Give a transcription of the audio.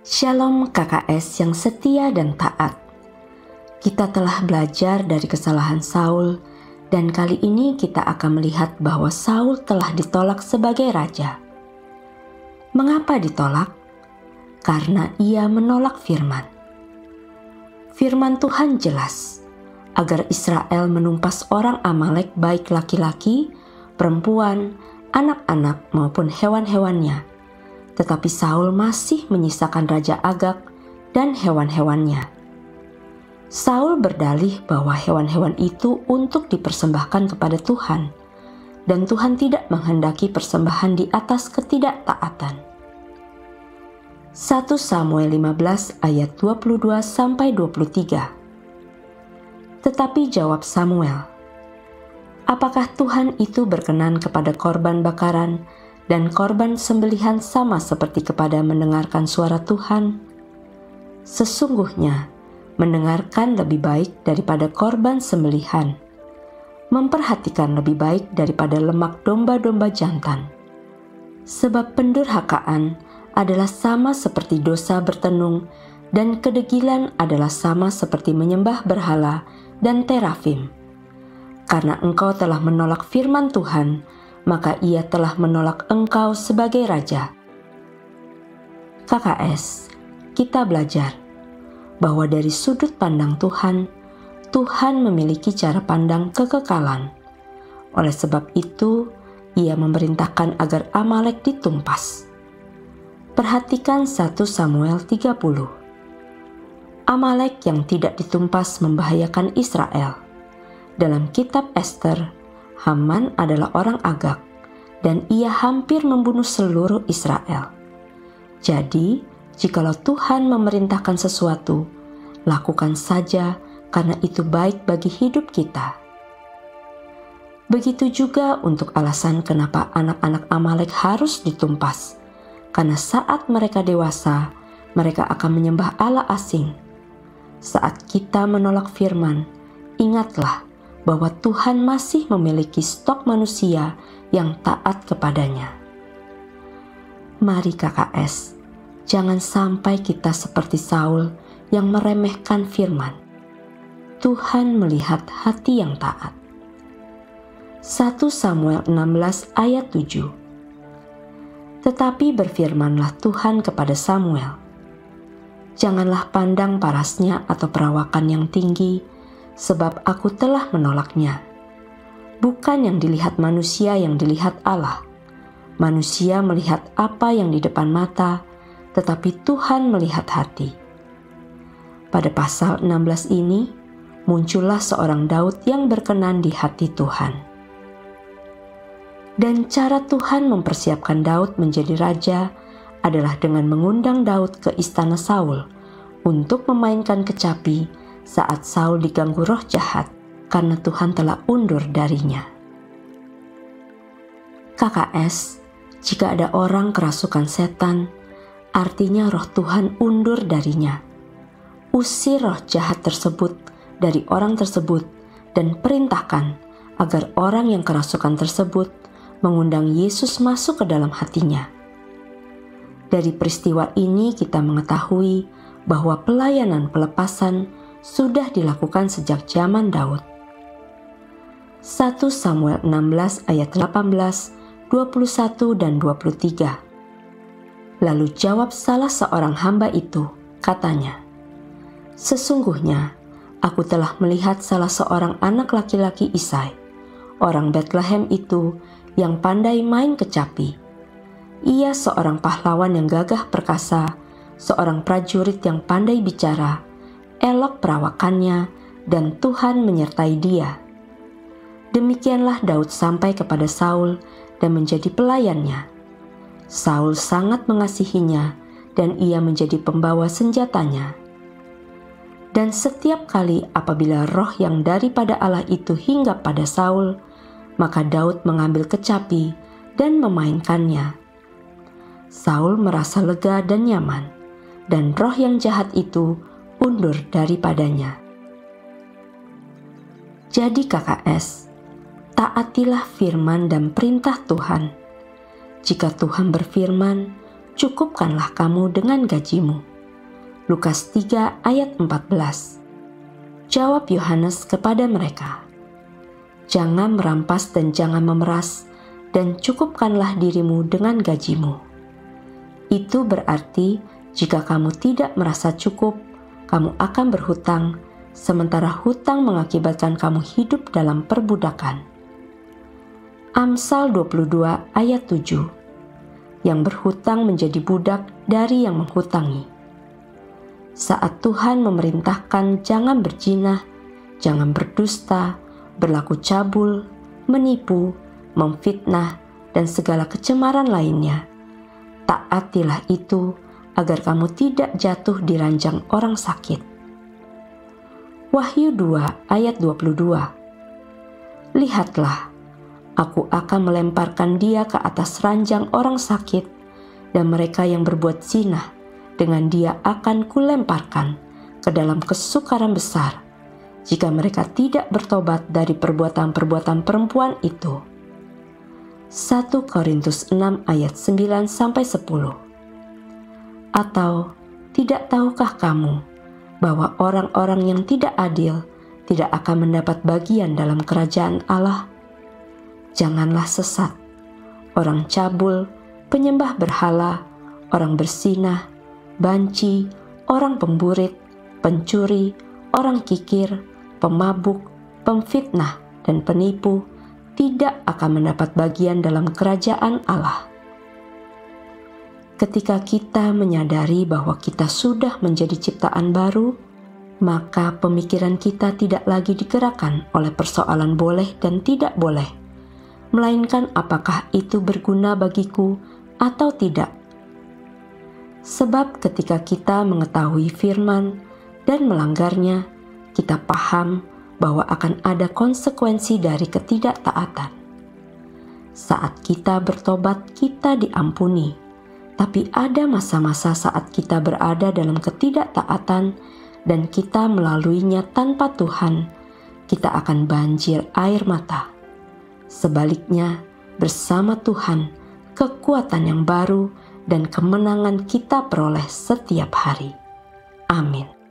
Shalom KKS yang setia dan taat. Kita telah belajar dari kesalahan Saul dan kali ini kita akan melihat bahwa Saul telah ditolak sebagai raja. Mengapa ditolak? Karena ia menolak firman. Firman Tuhan jelas, agar Israel menumpas orang Amalek baik laki-laki, perempuan, anak-anak maupun hewan-hewannya. Tetapi Saul masih menyisakan Raja Agag dan hewan-hewannya. Saul berdalih bahwa hewan-hewan itu untuk dipersembahkan kepada Tuhan, dan Tuhan tidak menghendaki persembahan di atas ketidaktaatan. 1 Samuel 15 ayat 22-23. Tetapi jawab Samuel, apakah Tuhan itu berkenan kepada korban bakaran dan korban sembelihan sama seperti kepada mendengarkan suara Tuhan? Sesungguhnya, mendengarkan lebih baik daripada korban sembelihan, memperhatikan lebih baik daripada lemak domba-domba jantan. Sebab pendurhakaan adalah sama seperti dosa bertenung, dan kedegilan adalah sama seperti menyembah berhala dan terafim. Karena engkau telah menolak firman Tuhan, maka ia telah menolak engkau sebagai raja. KKS, kita belajar bahwa dari sudut pandang Tuhan, Tuhan memiliki cara pandang kekekalan. Oleh sebab itu, ia memerintahkan agar Amalek ditumpas. Perhatikan 1 Samuel 30. Amalek yang tidak ditumpas membahayakan Israel. Dalam kitab Ester, Haman adalah orang Agag, dan ia hampir membunuh seluruh Israel. Jadi, jikalau Tuhan memerintahkan sesuatu, lakukan saja karena itu baik bagi hidup kita. Begitu juga untuk alasan kenapa anak-anak Amalek harus ditumpas, karena saat mereka dewasa, mereka akan menyembah Allah asing. Saat kita menolak firman, ingatlah bahwa Tuhan masih memiliki stok manusia yang taat kepadanya. Mari KKS, jangan sampai kita seperti Saul yang meremehkan firman. Tuhan melihat hati yang taat. 1 Samuel 16 ayat 7. Tetapi berfirmanlah Tuhan kepada Samuel, janganlah pandang parasnya atau perawakan yang tinggi, sebab aku telah menolaknya. Bukan yang dilihat manusia yang dilihat Allah. Manusia melihat apa yang di depan mata, tetapi Tuhan melihat hati. Pada pasal 16 ini, muncullah seorang Daud yang berkenan di hati Tuhan. Dan cara Tuhan mempersiapkan Daud menjadi raja adalah dengan mengundang Daud ke istana Saul untuk memainkan kecapi saat Saul diganggu roh jahat karena Tuhan telah undur darinya. KKS, jika ada orang kerasukan setan, artinya roh Tuhan undur darinya. Usir roh jahat tersebut dari orang tersebut dan perintahkan agar orang yang kerasukan tersebut mengundang Yesus masuk ke dalam hatinya. Dari peristiwa ini kita mengetahui bahwa pelayanan pelepasan sudah dilakukan sejak zaman Daud. 1 Samuel 16 ayat 18, 21 dan 23. Lalu jawab salah seorang hamba itu, katanya, sesungguhnya aku telah melihat salah seorang anak laki-laki Isai, orang Betlehem itu yang pandai main kecapi. Ia seorang pahlawan yang gagah perkasa, seorang prajurit yang pandai bicara, elok perawakannya, dan Tuhan menyertai dia. Demikianlah Daud sampai kepada Saul dan menjadi pelayannya. Saul sangat mengasihinya dan ia menjadi pembawa senjatanya. Dan setiap kali apabila roh yang daripada Allah itu hinggap pada Saul, maka Daud mengambil kecapi dan memainkannya. Saul merasa lega dan nyaman, dan roh yang jahat itu undur daripadanya. Jadi KKS, taatilah firman dan perintah Tuhan. Jika Tuhan berfirman, cukupkanlah kamu dengan gajimu. Lukas 3 ayat 14. Jawab Yohanes kepada mereka, "Jangan merampas dan jangan memeras, dan cukupkanlah dirimu dengan gajimu." Itu berarti jika kamu tidak merasa cukup, kamu akan berhutang, sementara hutang mengakibatkan kamu hidup dalam perbudakan. Amsal 22 ayat 7. Yang berhutang menjadi budak dari yang menghutangi. Saat Tuhan memerintahkan jangan berzina, jangan berdusta, berlaku cabul, menipu, memfitnah, dan segala kecemaran lainnya, taatilah itu agar kamu tidak jatuh di ranjang orang sakit. Wahyu 2 ayat 22. Lihatlah, aku akan melemparkan dia ke atas ranjang orang sakit, dan mereka yang berbuat zina dengan dia akan kulemparkan ke dalam kesukaran besar, jika mereka tidak bertobat dari perbuatan-perbuatan perempuan itu. 1 Korintus 6 ayat 9-10. Atau, tidak tahukah kamu bahwa orang-orang yang tidak adil tidak akan mendapat bagian dalam kerajaan Allah? Janganlah sesat. Orang cabul, penyembah berhala, orang bersinah, banci, orang pemburit, pencuri, orang kikir, pemabuk, pemfitnah, dan penipu tidak akan mendapat bagian dalam kerajaan Allah. Ketika kita menyadari bahwa kita sudah menjadi ciptaan baru, maka pemikiran kita tidak lagi digerakkan oleh persoalan boleh dan tidak boleh, melainkan apakah itu berguna bagiku atau tidak. Sebab ketika kita mengetahui firman dan melanggarnya, kita paham bahwa akan ada konsekuensi dari ketidaktaatan. Saat kita bertobat, kita diampuni. Tapi ada masa-masa saat kita berada dalam ketidaktaatan dan kita melaluinya tanpa Tuhan, kita akan banjir air mata. Sebaliknya, bersama Tuhan, kekuatan yang baru dan kemenangan kita peroleh setiap hari. Amin.